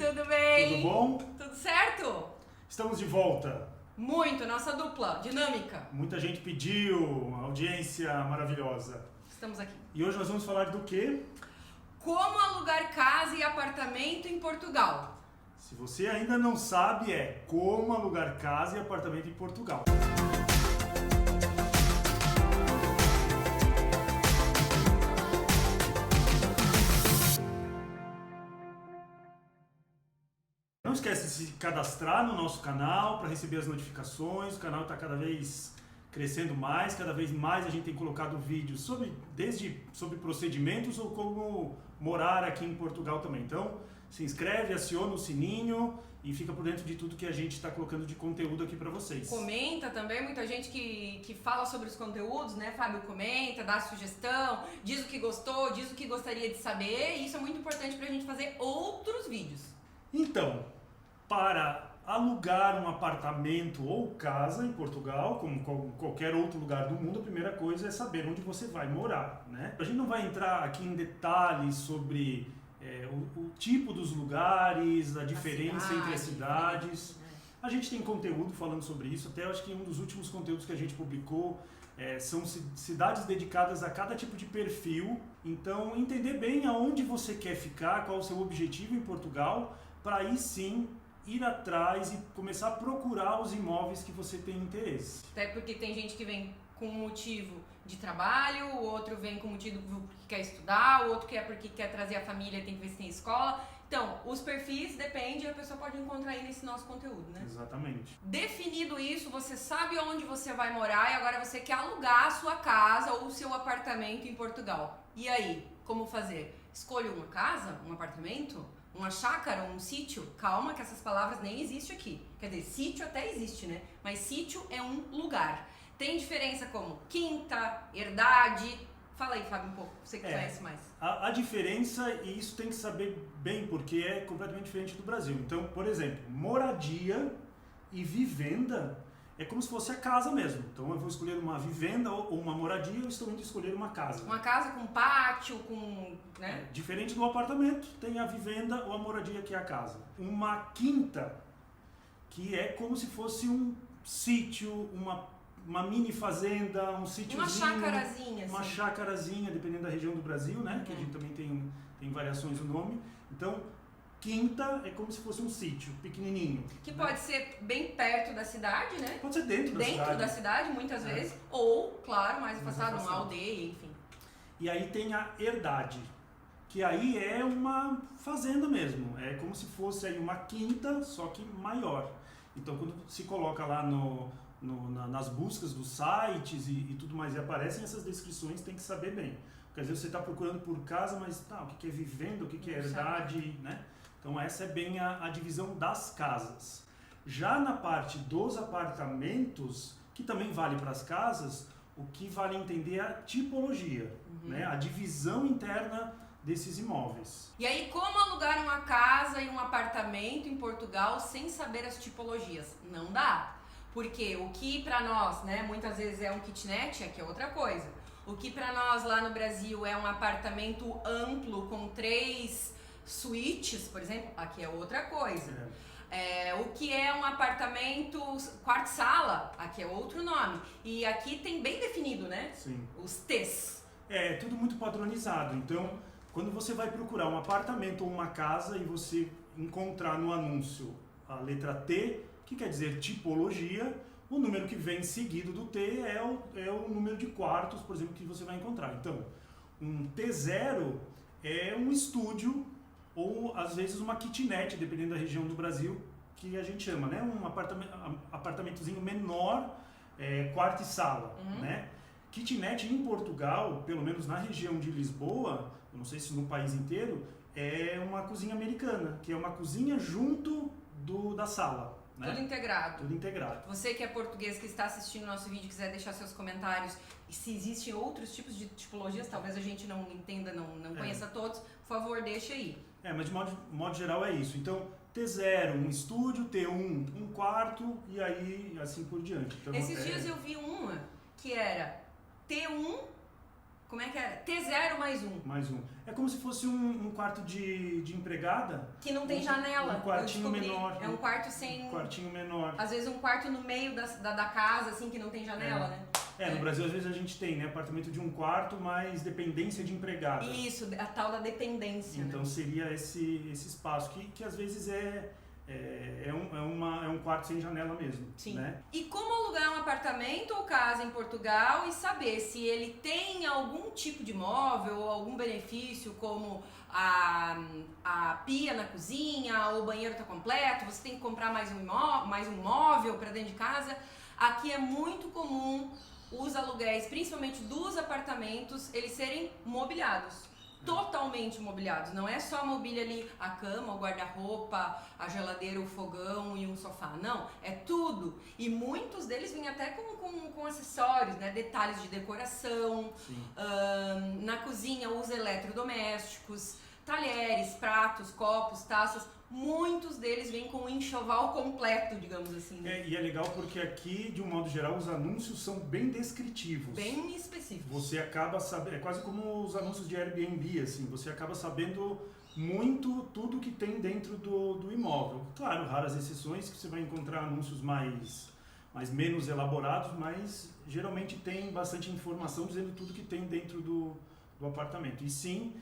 Tudo bem? Tudo bom? Tudo certo? Estamos de volta. Muito, nossa dupla, dinâmica. Muita gente pediu, audiência maravilhosa. Estamos aqui. E hoje nós vamos falar do quê? Como alugar casa e apartamento em Portugal. Se você ainda não sabe, é como alugar casa e apartamento em Portugal. Não esquece de se cadastrar no nosso canal para receber as notificações. O canal está cada vez crescendo mais, cada vez mais a gente tem colocado vídeos sobre procedimentos ou como morar aqui em Portugal também. Então, se inscreve, aciona o sininho e fica por dentro de tudo que a gente está colocando de conteúdo aqui para vocês. Comenta também, muita gente que fala sobre os conteúdos, né? Fábio comenta, dá sugestão, diz o que gostou, diz o que gostaria de saber, e isso é muito importante para a gente fazer outros vídeos. Então, para alugar um apartamento ou casa em Portugal, como qualquer outro lugar do mundo, a primeira coisa é saber onde você vai morar, né? A gente não vai entrar aqui em detalhes sobre o tipo dos lugares, a diferença entre as cidades. A gente tem conteúdo falando sobre isso, até eu acho que um dos últimos conteúdos que a gente publicou são cidades dedicadas a cada tipo de perfil. Então, entender bem aonde você quer ficar, qual o seu objetivo em Portugal, para aí sim ir atrás e começar a procurar os imóveis que você tem interesse. Até porque tem gente que vem com motivo de trabalho, o outro vem com motivo porque quer estudar, o outro quer porque quer trazer a família, tem que ver se tem escola. Então, os perfis depende, a pessoa pode encontrar aí nesse nosso conteúdo, né? Exatamente. Definido isso, você sabe onde você vai morar e agora você quer alugar a sua casa ou o seu apartamento em Portugal. E aí, como fazer? Escolha uma casa, um apartamento, uma chácara ou um sítio? Calma que essas palavras nem existem aqui. Quer dizer, sítio até existe, né? Mas sítio é um lugar. Tem diferença como quinta, herdade. Fala aí, Fábio, um pouco. Você que conhece mais. A diferença, e isso tem que saber bem, porque é completamente diferente do Brasil. Então, por exemplo, moradia e vivenda é como se fosse a casa mesmo. Então, eu vou escolher uma vivenda ou uma moradia, eu estou indo escolher uma casa. Uma casa com pátio, com... né? Diferente do apartamento, tem a vivenda ou a moradia, que é a casa. Uma quinta, que é como se fosse um sítio, uma mini fazenda, um sítiozinho. Uma chácarazinha, assim. Uma chácarazinha, dependendo da região do Brasil, né? Que a gente também tem variações no nome. Então, quinta é como se fosse um sítio pequenininho. Que pode ser bem perto da cidade, né? Pode ser dentro da cidade. Dentro da cidade, muitas vezes. Ou, claro, mais afastado, uma afastado. aldeia, enfim. E aí tem a herdade, que aí é uma fazenda mesmo. É como se fosse aí uma quinta, só que maior. Então, quando se coloca lá nas buscas dos sites e tudo mais, e aparecem essas descrições, tem que saber bem. Porque às vezes você está procurando por casa, mas o que é vivenda, o que é herdade, né? Então essa é bem a divisão das casas. Já na parte dos apartamentos, que também vale para as casas, o que vale entender é a tipologia, né? A divisão interna desses imóveis. E aí, como alugar uma casa e um apartamento em Portugal sem saber as tipologias? Não dá. Porque o que para nós, né, muitas vezes é um kitnet, aqui é outra coisa. O que para nós lá no Brasil é um apartamento amplo com 3 suítes, por exemplo, aqui é outra coisa. O que é um apartamento quarto-sala, aqui é outro nome. E aqui tem bem definido, né? Sim. Os T's. É tudo muito padronizado. Então, quando você vai procurar um apartamento ou uma casa e você encontrar no anúncio a letra T, que quer dizer tipologia, o número que vem seguido do T é o número de quartos, por exemplo, que você vai encontrar. Então, um T0 é um estúdio ou, às vezes, uma kitnet, dependendo da região do Brasil, que a gente chama, né? Um apartamentozinho menor, quarto e sala, né? Kitnet em Portugal, pelo menos na região de Lisboa, eu não sei se no país inteiro, é uma cozinha americana, que é uma cozinha junto da sala. Né? Tudo integrado. Tudo integrado. Você que é português, que está assistindo o nosso vídeo, quiser deixar seus comentários, e se existem outros tipos de tipologias, talvez a gente não entenda, não conheça todos, por favor, deixa aí. Mas de modo geral é isso. Então, T0, um estúdio, T1, um quarto, e aí assim por diante. Então, Esses dias eu vi uma que era T1 Como é que é? T0 mais um. Mais um. É como se fosse um quarto de empregada. Que não tem janela. Um quartinho menor. É um quarto sem... Um quartinho menor. Às vezes um quarto no meio da casa, assim, que não tem janela, né? No Brasil às vezes a gente tem, né? Apartamento de um quarto, mas dependência de empregada. Isso, a tal da dependência. Então seria esse espaço que às vezes é um quarto sem janela mesmo. Sim. Né? E como alugar um apartamento ou casa em Portugal e saber se ele tem algum tipo de móvel ou algum benefício, como a pia na cozinha, ou o banheiro está completo, você tem que comprar mais um móvel para dentro de casa. Aqui é muito comum os aluguéis, principalmente dos apartamentos, eles serem mobiliados. Totalmente mobiliados, não é só a mobília ali, a cama, o guarda-roupa, a geladeira, o fogão e um sofá, não, é tudo. E muitos deles vêm até com acessórios, né? Detalhes de decoração, na cozinha os eletrodomésticos, talheres, pratos, copos, taças, muitos deles vêm com um enxoval completo, digamos assim. Né? E é legal porque aqui, de um modo geral, os anúncios são bem descritivos. Bem específicos. Você acaba sabendo, é quase como os anúncios de Airbnb, assim, você acaba sabendo muito tudo que tem dentro do imóvel. Claro, raras exceções que você vai encontrar anúncios mais menos elaborados, mas geralmente tem bastante informação dizendo tudo que tem dentro do apartamento. E sim,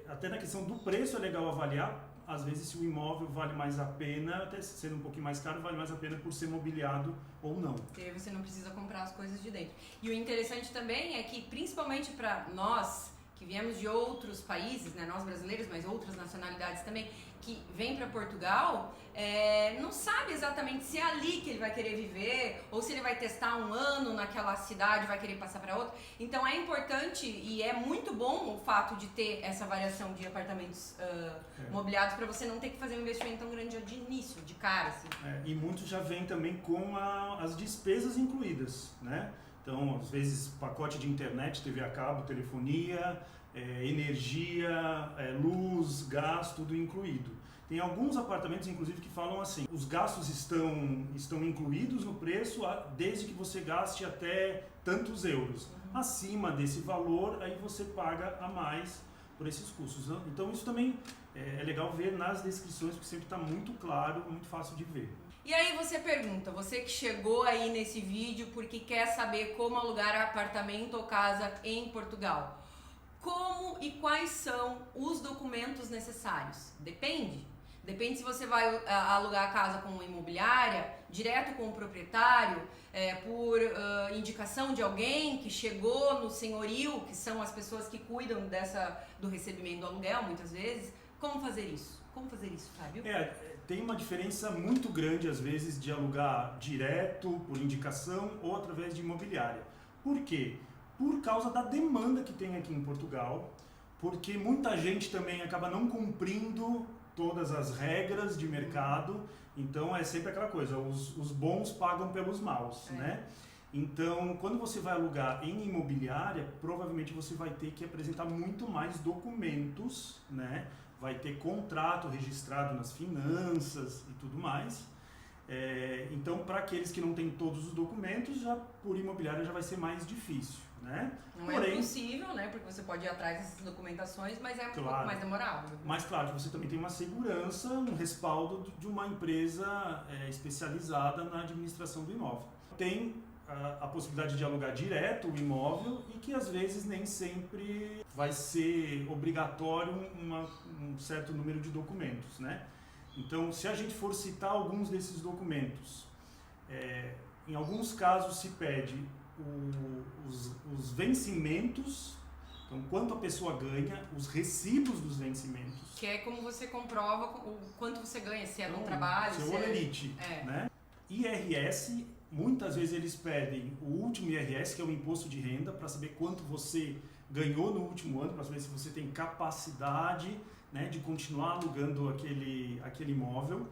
até na questão do preço é legal avaliar, às vezes se o imóvel vale mais a pena, até sendo um pouquinho mais caro, vale mais a pena por ser mobiliado ou não. E aí você não precisa comprar as coisas de dentro. E o interessante também é que, principalmente para nós, que viemos de outros países, né, nós brasileiros, mas outras nacionalidades também, que vêm para Portugal, não sabe exatamente se é ali que ele vai querer viver, ou se ele vai testar um ano naquela cidade, vai querer passar para outra. Então é importante e é muito bom o fato de ter essa variação de apartamentos mobiliados, para você não ter que fazer um investimento tão grande de início, de cara. Assim. E muitos já vêm também com as despesas incluídas, né? Então, às vezes, pacote de internet, TV a cabo, telefonia, energia, luz, gás, tudo incluído. Tem alguns apartamentos, inclusive, que falam assim, os gastos estão incluídos no preço desde que você gaste até tantos euros. Acima desse valor, aí você paga a mais por esses custos. Então, isso também é legal ver nas descrições, porque sempre está muito claro, muito fácil de ver. E aí você pergunta, você que chegou aí nesse vídeo porque quer saber como alugar apartamento ou casa em Portugal. Como e quais são os documentos necessários? Depende. Depende se você vai alugar a casa com uma imobiliária, direto com o proprietário, por indicação de alguém que chegou no senhorio, que são as pessoas que cuidam do recebimento do aluguel, muitas vezes. Como fazer isso? Como fazer isso, Fábio? Tem uma diferença muito grande, às vezes, de alugar direto, por indicação, ou através de imobiliária. Por quê? Por causa da demanda que tem aqui em Portugal, porque muita gente também acaba não cumprindo todas as regras de mercado, então é sempre aquela coisa, os bons pagam pelos maus, né? Então, quando você vai alugar em imobiliária, provavelmente você vai ter que apresentar muito mais documentos, né? Vai ter contrato registrado nas finanças e tudo mais. Então, para aqueles que não têm todos os documentos, já por imobiliária já vai ser mais difícil, né? Não é impossível, né? Porque você pode ir atrás dessas documentações, mas é um pouco mais demorado. Mas claro que você também tem uma segurança, um respaldo de uma empresa especializada na administração do imóvel. Tem a possibilidade de alugar direto o imóvel e que às vezes nem sempre vai ser obrigatório um certo número de documentos, né? Então, se a gente for citar alguns desses documentos, em alguns casos se pede os vencimentos, então quanto a pessoa ganha, os recibos dos vencimentos. Que é como você comprova o quanto você ganha, se é no trabalho, seu holerite, né? IRS, muitas vezes eles pedem o último IRS, que é o imposto de renda, para saber quanto você ganhou no último ano, para saber se você tem capacidade, né, de continuar alugando aquele imóvel.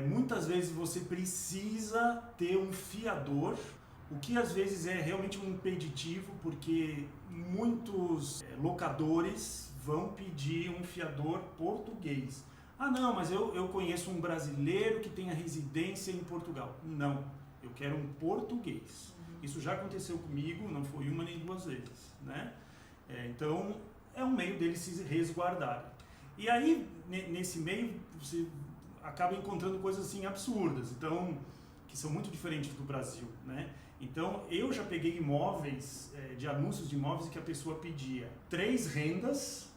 Muitas vezes você precisa ter um fiador, o que às vezes é realmente um impeditivo, porque muitos locadores vão pedir um fiador português. Ah não, mas eu conheço um brasileiro que tem a residência em Portugal. Não, eu quero um português. Isso já aconteceu comigo, não foi uma nem duas vezes, né? Então, é um meio deles se resguardarem. E aí, nesse meio, você acaba encontrando coisas assim absurdas, então, que são muito diferentes do Brasil, né? Então, eu já peguei imóveis, de anúncios de imóveis que a pessoa pedia 3 rendas,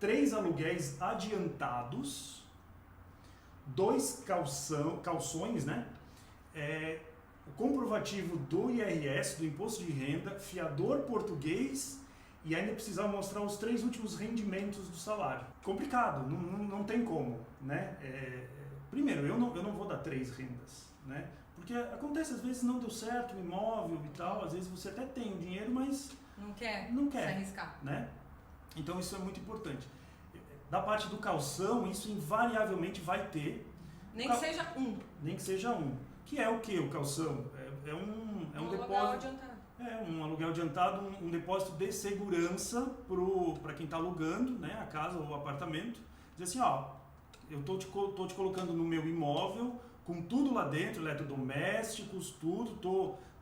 3 aluguéis adiantados, 2 calções, né? O comprovativo do IRS, do Imposto de Renda, fiador português e ainda precisava mostrar os 3 últimos rendimentos do salário. Complicado, não tem como, né? Primeiro, eu não vou dar 3 rendas, né? Porque acontece, às vezes não deu certo o imóvel e tal, às vezes você até tem o dinheiro, mas não quer se arriscar, né? Então isso é muito importante. Da parte do calção, isso invariavelmente vai ter. Nem que seja um. Nem que seja um. Que é o que o calção? É um depósito. Um aluguel adiantado, um depósito de segurança para quem está alugando, né, a casa ou o apartamento. Diz assim, ó, eu tô te colocando no meu imóvel, com tudo lá dentro, eletrodomésticos, tudo,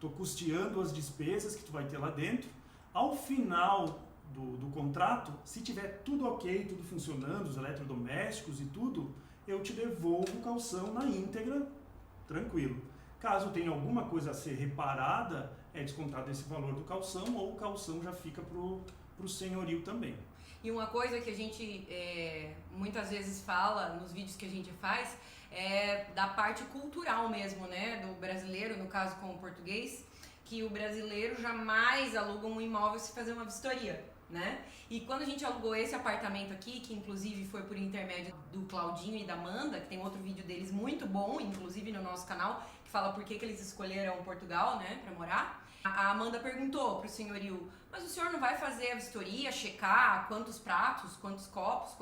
tô custeando as despesas que tu vai ter lá dentro. Ao final do contrato, se tiver tudo ok, tudo funcionando, os eletrodomésticos e tudo, eu te devolvo o calção na íntegra, tranquilo. Caso tenha alguma coisa a ser reparada, é descontado esse valor do calção ou o calção já fica pro senhorio também. E uma coisa que a gente muitas vezes fala nos vídeos que a gente faz é da parte cultural mesmo, né, do brasileiro, no caso com o português, que o brasileiro jamais aluga um imóvel se fazer uma vistoria, né? E quando a gente alugou esse apartamento aqui, que inclusive foi por intermédio do Claudinho e da Amanda, que tem outro vídeo deles muito bom, inclusive no nosso canal, que fala por que eles escolheram Portugal, né, pra morar. A Amanda perguntou pro senhorio, mas o senhor não vai fazer a vistoria, checar quantos pratos, quantos copos,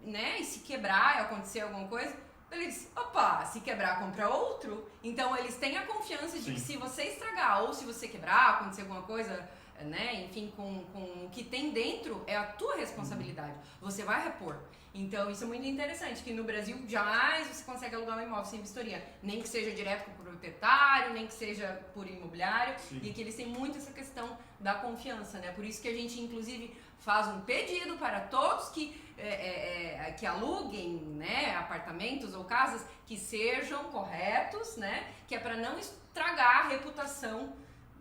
né, e se quebrar e acontecer alguma coisa? Ele disse, opa, se quebrar, compra outro. Então eles têm a confiança de que se você estragar ou se você quebrar, acontecer alguma coisa, né, enfim, com o que tem dentro, é a tua responsabilidade. Você vai repor. Então isso é muito interessante, que no Brasil jamais você consegue alugar um imóvel sem vistoria. Nem que seja direto com o proprietário, nem que seja por imobiliário. Sim. E que eles têm muito essa questão da confiança, né? Por isso que a gente, inclusive, faz um pedido para todos que aluguem, né, apartamentos ou casas que sejam corretos, né? Que é para não estragar a reputação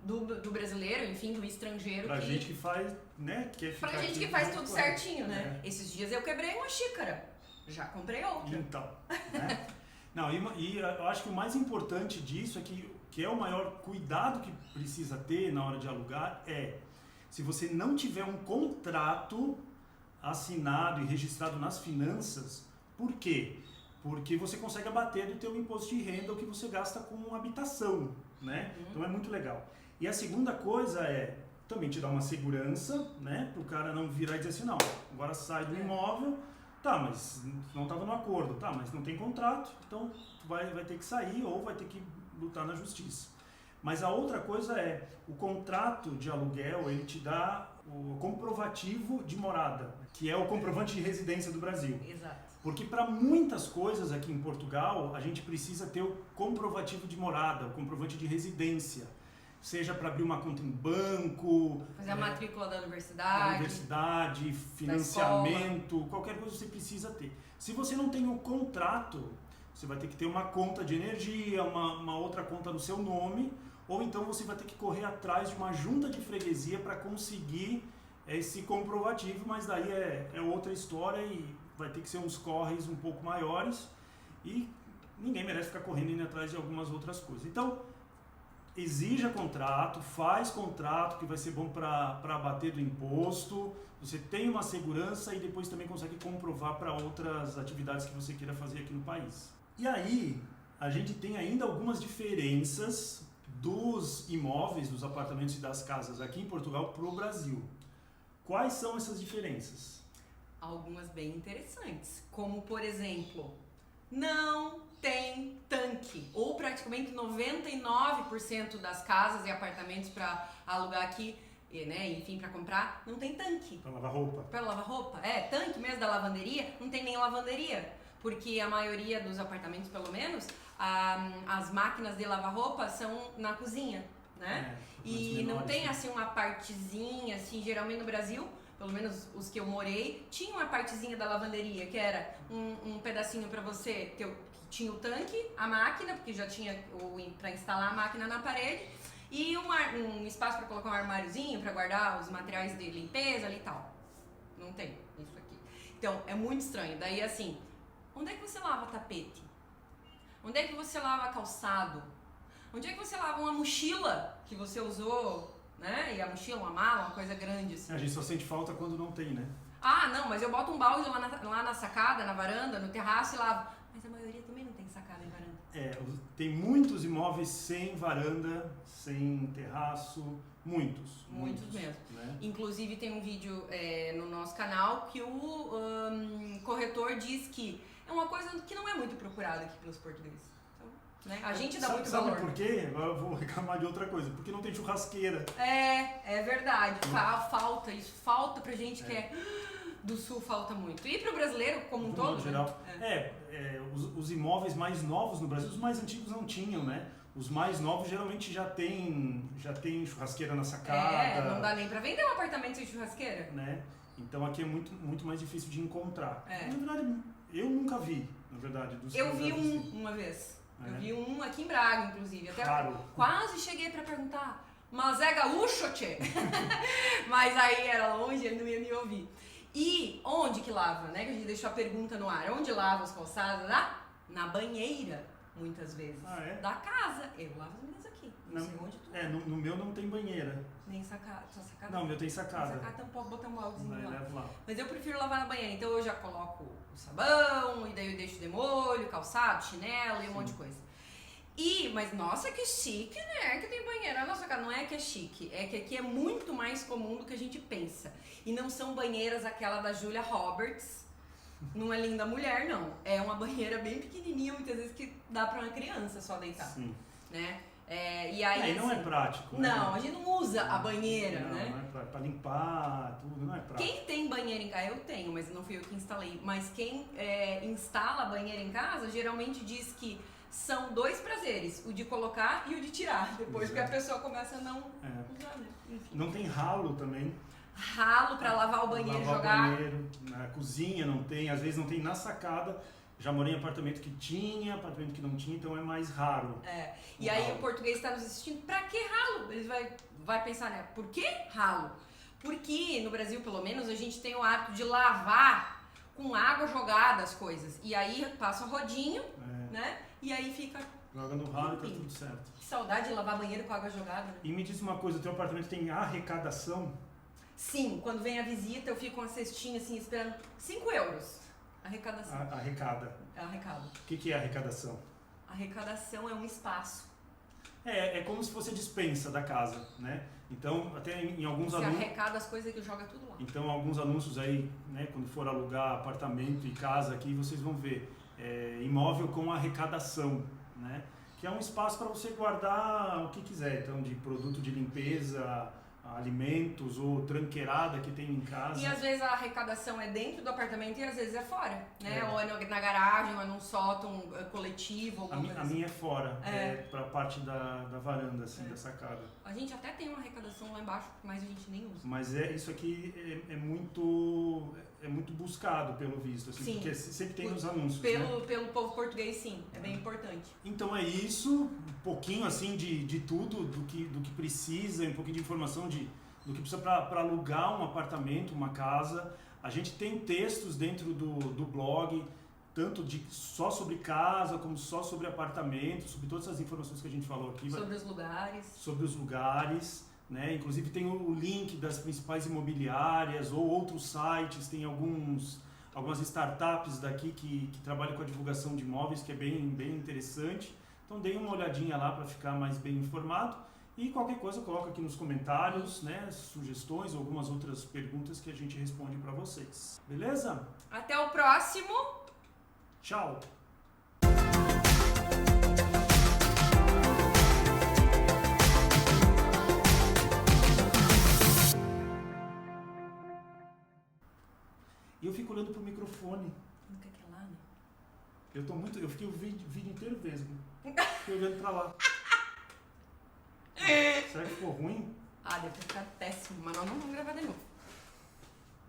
do brasileiro, enfim, do estrangeiro. Pra gente que faz, né? Pra gente que faz tudo certinho, né? Esses dias eu quebrei uma xícara, já comprei outra. Então, né? Não, e eu acho que o mais importante disso é que é o maior cuidado que precisa ter na hora de alugar se você não tiver um contrato assinado e registrado nas finanças. Por quê? Porque você consegue abater do teu imposto de renda o que você gasta com habitação, né? Então é muito legal. E a segunda coisa também te dar uma segurança, né? Para o cara não virar e dizer assim, não, agora sai do imóvel, tá, mas não estava no acordo, tá, mas não tem contrato, então vai ter que sair ou vai ter que lutar na justiça. Mas a outra coisa o contrato de aluguel, ele te dá o comprovativo de morada, que é o comprovante de residência do Brasil. Exato. Porque para muitas coisas aqui em Portugal, a gente precisa ter o comprovativo de morada, o comprovante de residência. Seja para abrir uma conta em banco... Fazer a matrícula da universidade, financiamento, qualquer coisa você precisa ter. Se você não tem o contrato, você vai ter que ter uma conta de energia, uma outra conta no seu nome, ou então você vai ter que correr atrás de uma junta de freguesia para conseguir esse comprovativo, mas daí é outra história e vai ter que ser uns corres um pouco maiores e ninguém merece ficar correndo indo atrás de algumas outras coisas. Então, exija contrato, faz contrato que vai ser bom para abater do imposto, você tem uma segurança e depois também consegue comprovar para outras atividades que você queira fazer aqui no país. E aí, a gente tem ainda algumas diferenças dos imóveis, dos apartamentos e das casas aqui em Portugal para o Brasil. Quais são essas diferenças? Algumas bem interessantes, como por exemplo, não tem tanque, ou praticamente 99% das casas e apartamentos para alugar aqui, né, enfim, para comprar, não tem tanque. Para lavar roupa. Para lavar roupa, tanque mesmo da lavanderia, não tem nem lavanderia, porque a maioria dos apartamentos, pelo menos, as máquinas de lavar roupa são na cozinha. né? E não tem assim uma partezinha, assim, geralmente no Brasil, pelo menos os que eu morei, tinha uma partezinha da lavanderia, que era um pedacinho pra você ter, tinha o tanque, a máquina, porque já tinha pra instalar a máquina na parede, e um espaço pra colocar um armáriozinho pra guardar os materiais de limpeza ali e tal. Não tem isso aqui. Então, é muito estranho. Daí, assim, onde é que você lava tapete? Onde é que você lava calçado? Onde é que você lava uma mochila que você usou, né? E a mochila, uma mala, uma coisa grande, assim. A gente só sente falta quando não tem, né? Ah, não, mas eu boto um balde lá na sacada, na varanda, no terraço e lavo. Mas a maioria também não tem sacada em varanda. Tem muitos imóveis sem varanda, sem terraço, muitos mesmo. Né? Inclusive tem um vídeo no nosso canal que o corretor diz que é uma coisa que não é muito procurada aqui pelos portugueses. Né? A gente dá muito valor. Sabe por quê? Agora eu vou reclamar de outra coisa. Porque não tem churrasqueira. É verdade. Falta. Isso falta pra gente que é do sul, falta muito. E pro brasileiro como um todo. No geral. Os imóveis mais novos no Brasil, os mais antigos não tinham, né? Os mais novos geralmente já tem churrasqueira na sacada. Não dá nem pra vender um apartamento sem churrasqueira. Né? Então aqui é muito, muito mais difícil de encontrar. Na verdade, eu nunca vi, na verdade. Eu vi uma vez. Eu vi um aqui em Braga, inclusive. Até quase cheguei pra perguntar, mas é gaúcho, tchê? Mas aí era longe, ele não ia me ouvir. E onde que lava, né? Que a gente deixou a pergunta no ar. Onde lava as calçadas? Na banheira, muitas vezes. Da casa. Eu lavo as minhas aqui. Não sei onde tu no meu não tem banheira. Nem sacada. Só sacada? Não, o meu tem sacada. Sacada, então pode botar um baldezinho lá. Mas eu prefiro lavar na banheira. Então eu já coloco o sabão, e daí eu deixo de molho, calçado, chinelo e um monte de coisa. Mas nossa, que chique, né? Que tem banheira. Nossa, cara, não é que é chique. É que aqui é muito mais comum do que a gente pensa. E não são banheiras aquela da Julia Roberts. Não é linda mulher, não. É uma banheira bem pequenininha, muitas vezes que dá pra uma criança só deitar. Sim. Né? E aí, não é prático. Né? Não, a gente não usa a banheira, né? Não é pra limpar, tudo, não é prático. Quem tem banheira em casa, eu tenho, mas não fui eu que instalei. Mas quem instala a banheira em casa, geralmente diz que são dois prazeres, o de colocar e o de tirar, depois que a pessoa começa a não usar, né? Enfim. Não tem ralo também. Ralo pra lavar o banheiro e jogar. O banheiro, na cozinha não tem, às vezes não tem na sacada. Já morei em apartamento que tinha, apartamento que não tinha, então é mais raro. E aí o português está nos assistindo, pra que ralo? Ele vai pensar, né? Por que ralo? Porque no Brasil, pelo menos, a gente tem o hábito de lavar com água jogada as coisas. E aí passa o rodinho, né? E aí fica... Joga no ralo e tá tudo certo. Que saudade de lavar banheiro com água jogada, né? E me diz uma coisa, o teu apartamento tem arrecadação? Sim, quando vem a visita eu fico com uma cestinha assim, esperando 5 euros. Arrecadação. Arrecada. Arrecada. O que é arrecadação? Arrecadação é um espaço. É como se fosse a despensa da casa, né? Então, até em alguns Você anúncios... arrecada as coisas que joga tudo lá. Então, alguns anúncios aí, né, quando for alugar apartamento e casa aqui, vocês vão ver imóvel com arrecadação, né? Que é um espaço para você guardar o que quiser, então, de produto de limpeza, alimentos ou tranqueirada que tem em casa. E às vezes a arrecadação é dentro do apartamento e às vezes é fora, né? Ou é na garagem, ou é num sótão coletivo. A minha é fora, pra parte da varanda, assim, da sacada. A gente até tem uma arrecadação lá embaixo, mas a gente nem usa. Mas isso aqui é muito buscado, pelo visto, assim, porque sempre tem nos anúncios. Pelo povo português, sim, é bem importante. Então é isso, um pouquinho assim de tudo, do que precisa, um pouquinho de informação do que precisa para alugar um apartamento, uma casa. A gente tem textos dentro do blog, tanto só sobre casa, como só sobre apartamento, sobre todas as informações que a gente falou aqui. Sobre os lugares. Sobre os lugares. Né? Inclusive tem o link das principais imobiliárias ou outros sites, tem algumas startups daqui que trabalham com a divulgação de imóveis, que é bem interessante. Então deem uma olhadinha lá para ficar mais bem informado e qualquer coisa coloca aqui nos comentários, né? Sugestões ou algumas outras perguntas que a gente responde para vocês. Beleza? Até o próximo! Tchau! E eu fico olhando pro microfone. Nunca que é lá, né? Eu fiquei o vídeo inteiro mesmo. Fiquei olhando pra lá. Será que ficou ruim? Ah, deve ter ficado péssimo, mas nós não vamos gravar de novo.